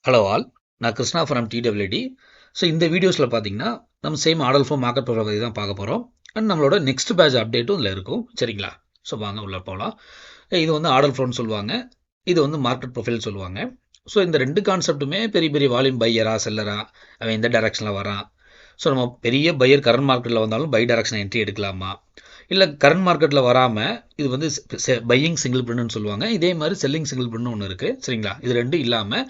Hello all, நான் Krishna from TWD. So இந்த வீடியோஸில் பார்த்தீங்கன்னா நம்ம same order form market profile பற்றி தான் பார்க்க போகிறோம். அண்ட் நம்மளோட நெக்ஸ்ட் பேட்ச் அப்டேட்டும் இதில் இருக்கும். சரிங்களா? ஸோ வாங்க உள்ளே போகலாம். இது வந்து ஆர்டர் ஃப்ளோன்னு சொல்லுவாங்க, இது வந்து மார்க்கெட் ப்ரொஃபைல் சொல்லுவாங்க. ஸோ இந்த ரெண்டு கான்செப்ட்டுமே பெரிய பெரிய வால்யூம் பையரா செல்லரா, அவன் எந்த டைரக்ஷனில் வரான், ஸோ நம்ம பெரிய பையர் கரண்ட் மார்க்கெட்டில் வந்தாலும் பை டைரக்ஷன் என்ட்ரி எடுக்கலாமா, இல்லை கரண்ட் மார்க்கெட்டில் வராமல் இது வந்து பையிங் சிங்கிள் பிரிண்ட்னு சொல்லுவாங்க, இதே மாதிரி செல்லிங் சிங்கிள் பிரிண்ட் ஒன்று இருக்குது. சரிங்களா? இது ரெண்டும் இல்லாமல்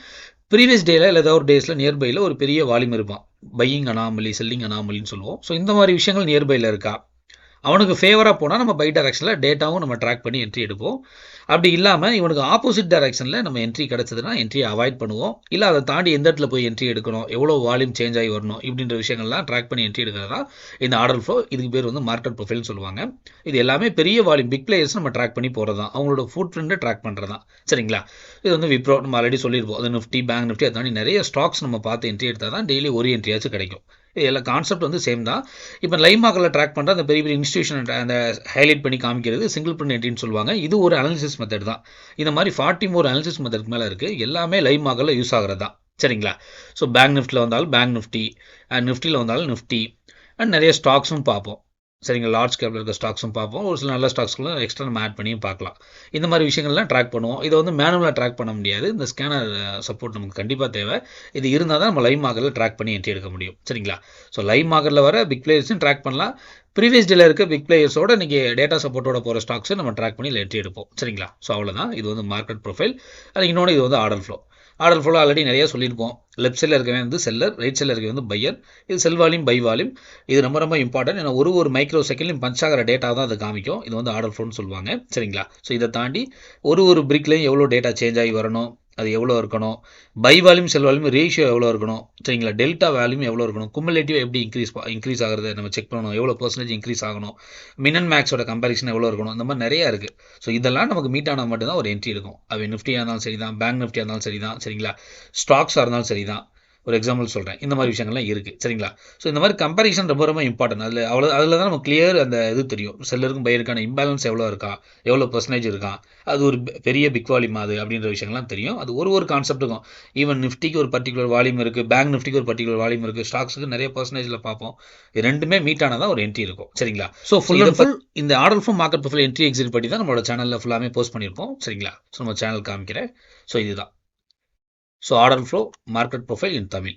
ப்ரீவியஸ் டேல இல்லை ஏதாவது ஒரு டேஸில் நியர்பையில் ஒரு பெரிய வால்யூம் இருப்பான், பையிங் அனாமலி செல்லிங் அனாமலின்னு சொல்லுவோம். ஸோ இந்த மாதிரி விஷயங்கள் நியர்பையில் இருக்கா, அவனுக்கு ஃபேவராக போனால் நம்ம பை டைரக்ஷனில் டேட்டாவும் நம்ம ட்ராக் பண்ணி என்ட்ரி எடுப்போம். அப்படி இல்லாமல் இவனுக்கு ஆப்போசிட் டைரக்ஷனில் நம்ம என்ட்ரி கிடச்சதுன்னா என்ட்ரியை அவாய்ட் பண்ணுவோம். இல்லை அதை தாண்டி எந்த இடத்துல போய் என்ட்ரி எடுக்கணும், எவ்வளோ வால்யூம் சேஞ்ச் ஆகி வரணும், இப்படின்ற விஷயங்கள்லாம் ட்ராக் பண்ணி என்ட்ரி எடுக்கிறது தான் இந்த ஆர்டர் ஃப்ளோ. இதுக்கு பேர் வந்து மார்க்கெட் ப்ரொஃபைல்னு சொல்லுவாங்க. இது எல்லாமே பெரிய வால்யூம் பிக் பிளேயர்ஸ் நம்ம ட்ராக் பண்ணி போகிறது தான், அவங்களோட ஃபுட் பிரிண்ட்டை ட்ராக் பண்ணுறது தான். சரிங்களா? இது வந்து விப்ரோ நம்ம ஆல்ரெடி சொல்லியிருப்போம். அது நிஃப்டி, பேங்க் நிஃப்டி, அதை தாண்டி நிறைய ஸ்டாக்ஸ் நம்ம பார்த்து என்ட்ரி எடுத்தால் தான் டெய்லி ஒரு என்ட்ரியாச்சும் கிடைக்கும். இது எல்லா கான்செப்ட் வந்து சேம் தான். இப்போ லைவ் மார்க்கெட்டில் ட்ராக் பண்ணுற அந்த பெரிய பெரிய இன்ஸ்டியூஷன் அந்த ஹைலைட் பண்ணி காமிக்கிறது சிங்கிள் பிரிண்ட் என்ட்ரின்னு சொல்லுவாங்க. இது ஒரு அனாலிசிஸ் மெத்தட் தான். இந்த மாதிரி 40 more அனாலிசிஸ் மெத்தட்க்கு மேலே இருக்குது. எல்லாமே லைவ் மார்க்கெட்டில் யூஸ் ஆகிறது தான். சரிங்களா? ஸோ பேங்க் நிஃப்டியில் வந்தாலும் பேங்க் நிஃப்டி, நிஃப்டியில் வந்தாலும் நிஃப்டி, அண்ட் நிறைய ஸ்டாக்ஸும் பார்ப்போம். சரிங்க, லார்ஜ் கேப்பில் இருக்க ஸ்டாக்ஸும் பார்ப்போம், ஒரு சில நல்ல ஸ்டாக்ஸ்களும் எக்ஸ்ட்ரா நம்ம ஆட் பண்ணியும் பார்க்கலாம். இந்த மாதிரி விஷயங்கள்லாம் ட்ராக் பண்ணுவோம். இதை வந்து மேனுவலாக ட்ராக் பண்ண முடியாது, இந்த ஸ்கேனர் சப்போர்ட் நமக்கு கண்டிப்பாக தேவை. இது இருந்தால் தான் நம்ம லைவ் மார்க்கெட்டில் ட்ராக் பண்ணி என்ட்ரி எடுக்க முடியும். சரிங்களா? ஸோ லைவ் மார்க்கெட்டில் வர பிக் பிளேயர்ஸும் ட்ராக் பண்ணலாம். ப்ரீவியஸ் டேல இருக்க பிக் பிளேயர்ஸோட நீங்கள் டேட்டா சப்போர்ட்டோட போகிற ஸ்டாக்ஸை நம்ம ட்ராக் பண்ணி என்ட்ரி எடுப்போம். சரிங்களா? ஸோ அவ்வளோதான். இது வந்து மார்க்கெட் ப்ரொஃபைல். அது இன்னொன்று, இது வந்து order flow. Order flow already நிறைய சொல்லியிருப்போம். லெஃப்ட் சைடில் இருக்கவே வந்து செல்லர், ரைட் சைடில் இருக்கவே வந்து பையர். இது செல் வால்யூம், பை வால்யூம். இது ரொம்ப ரொம்ப இம்பார்ட்டன்ட். ஏன்னா ஒரு மைக்ரோ செகண்ட்லையும் பஞ்ச் ஆகிற டேட்டா தான் அது காமிக்கும். இது வந்து ஆர்டர் ஃப்ளோன்னு சொல்லுவாங்க. சரிங்களா? ஸோ இதை தாண்டி ஒரு பிரிக்லையும் எவ்வளோ டேட்டா சேஞ்ச் ஆகி வரணும், அது எவ்வளோ இருக்கணும், buy volume sell volume ratio எவ்வளோ இருக்கணும், சரிங்களா, டெல்டா வேல்யூம் எவ்வளோ இருக்கணும், குமுலேட்டிவ் எப்படி இன்க்ரீஸ் ஆகிறத நம்ம செக் பண்ணணும், எவ்வளோ பர்சன்டேஜ் இன்க்ரீஸ் ஆகணும், மினன் மேக்ஸோட கம்பேரிசன் எவ்வளோ இருக்கணும், இந்த மாதிரி நிறையா இருக்குது. ஸோ இதெல்லாம் நமக்கு மீட் ஆனால் மட்டும்தான் ஒரு என்ட்ரி இருக்கும். அது நிஃப்டியாக இருந்தாலும் சரி தான், பேங்க் நிஃப்டியாக இருந்தாலும் சரி தான், சரிங்களா, ஸ்டாக்ஸாக இருந்தாலும் சரி தான். ஒரு எக்ஸாம்பிள் சொல்கிறேன், இந்த மாதிரி விஷயங்கள்லாம் இருக்குது. சரிங்களா? ஸோ இந்த மாதிரி கம்பேரிசன் ரொம்ப ரொம்ப இம்பார்ட்டன்ட். அதில் தான் நம்ம கிளியர் அந்த இது தெரியும், செல்லருக்கும் பையருக்கான இம்பேலன்ஸ் எவ்வளோ இருக்கா, எவ்வளோ பர்சன்டேஜ் இருக்கா, அது ஒரு பெரிய பிக் வால்யூம் அது அப்படின்ற விஷயங்கள்லாம் தெரியும். அது ஒரு கான்செப்ட்டுக்கும், ஈவன் நிஃப்டிக்கு ஒரு பர்டிகுலர் வால்யூம் இருக்குது, பேங்க் நிஃப்டிக்கு ஒரு பர்டிகுலர் வால்யூம் இருக்குது, ஸ்டாக்ஸுக்கு நிறைய பர்சன்டேஜில் பார்ப்போம். இது ரெண்டுமே மீட் ஆனால் தான் ஒரு என்ட்ரி இருக்கும். சரிங்களா? ஸோ ஃபுல் அண்ட் ஃபுல் இந்த order form market profile entry exit பற்றி தான் நம்மளோட சேனலில் ஃபுல்லாமே போஸ்ட் பண்ணியிருப்போம். சரிங்களா? ஸோ நம்ம சேனல் காமிக்கிறேன். ஸோ இதுதான். So order flow market profile in Tamil.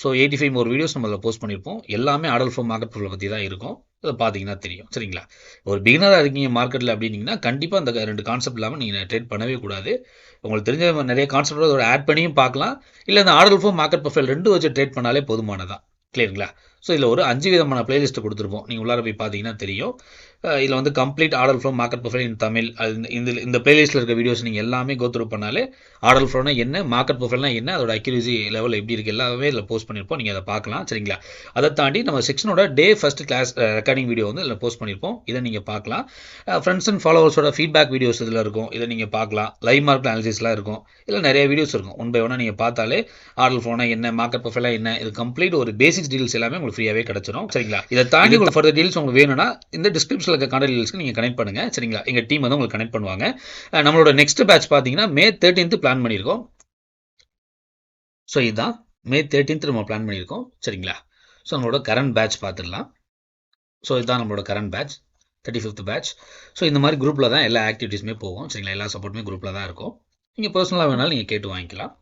So 85 more videos நம்ம அதில் போஸ்ட் பண்ணியிருப்போம். எல்லாமே ஆர்டர் ஃப்ளோ மார்க்கெட் ப்ரொஃபைல் பற்றி தான் இருக்கும். அதை பார்த்தீங்கன்னா தெரியும். சரிங்களா? ஒரு பிகினராக இருக்கீங்க மார்க்கெட்டில் அப்படின்னீங்கன்னா கண்டிப்பாக அந்த ரெண்டு கான்செப்ட் இல்லாமல் நீங்கள் ட்ரேட் பண்ணவே கூடாது. உங்களுக்கு தெரிஞ்ச நிறைய கான்செப்ட் அதோட ஆட் பண்ணியும் பார்க்கலாம். இல்லை இந்த ஆர்டர் ஃப்ளோ மார்க்கெட் ப்ரொஃபைல் ரெண்டும் வச்சு ட்ரேட் பண்ணாலே போதுமானதான். கிளியருங்களா? ஸோ இதில் ஒரு 5 விதமான பிளேலிஸ்ட்டு கொடுத்துருப்போம். நீங்கள் உள்ளார போய் பார்த்தீங்கன்னா தெரியும். இதில் வந்து complete order flow market profile in Tamil. இந்த பிளேலிஸ்ட்டில் இருக்க வீடியோஸ் நீங்கள் எல்லாமே கோ த்ரூ பண்ணாலே ஆர்டர் ஃப்ளோனா என்ன, மார்க்கெட் ப்ரொஃபைல்னா என்ன, அதோட அக்யூரசி லெவல் எப்படி இருக்குது, எல்லாமே இதில் போஸ்ட் பண்ணியிருப்போம். நீங்கள் அதை பார்க்கலாம். சரிங்களா? அதை தாண்டி நம்ம செக்ஷனோட day first class recording video வந்து இதில் போஸ்ட் பண்ணியிருப்போம். இதை நீங்கள் பார்க்கலாம். ஃப்ரெண்ட்ஸ் அண்ட் ஃபாலோவர்ஸோட ஃபீட்பேக் வீடியோஸ் இதில் இருக்கும். இதை நீங்கள் பார்க்கலாம். லைவ் மார்க்கெட் அனாலிசிஸ்லாம் இருக்கும். இதில் நிறைய வீடியோஸ் இருக்கும். ஒன் பை ஒன்னாக நீங்கள் பார்த்தாலே ஆர்டர் ஃப்ளோனா என்ன, மார்க்கெட் ப்ரொஃபைலாக என்ன, இது கம்ப்ளீட் ஒரு பேசிக்ஸ் டீல்ஸ் எல்லாமே உங்களுக்கு ஃப்ரீயாகவே கிடச்சிரும். சரிங்களா? இதை தாண்டி உங்களுக்கு ஃபர்தர் டீல்ஸ் உங்களுக்கு வேணும்னா இந்த டிஸ்கிரிப்ஷனில் இருக்க கான்டாக்ட் டீல்ஸ்க்கு நீங்கள் கனெக்ட் பண்ணுங்கள். சரிங்களா? எங்கள் டீம் வந்து உங்களுக்கு கனெக்ட் பண்ணுவாங்க. நம்மளோட நெக்ஸ்ட் பேட்ச் பார்த்தீங்கன்னா May 13th பிளான் பண்ணியிருக்கோம். ஸோ இதுதான் May 13th நம்ம பிளான் பண்ணியிருக்கோம். சரிங்களா? ஸோ நம்மளோட கரண்ட் பேட்ச் பார்த்துடலாம். ஸோ இதுதான் நம்மளோட current batch, 35th batch. So இந்த மாதிரி குரூப்பில் தான் எல்லா ஆக்டிவிட்டீஸுமே போகும். சரிங்களா? எல்லா சப்போர்ட்டுமே குரூப்பில் தான் இருக்கும். நீங்கள் பர்சனலாக வேணாலும் நீங்கள் கேட்டு வாங்கிக்கலாம்.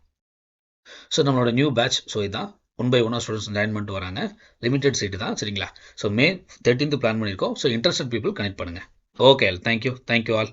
ஸோ நம்மளோட நியூ பேட்ச். ஸோ இதுதான் 1 by 1 ஸ்டூடெண்ட்ஸ் ஜாயின் பண்ணிட்டு வராங்க. லிமிடெட் சீட்டு தான். சரிங்களா? ஸோ May 13th பிளான் பண்ணியிருக்கோம். ஸோ இன்ட்ரெஸ்டட் பீப்புள் கனெக்ட் பண்ணுங்கள். Okay, thank you all.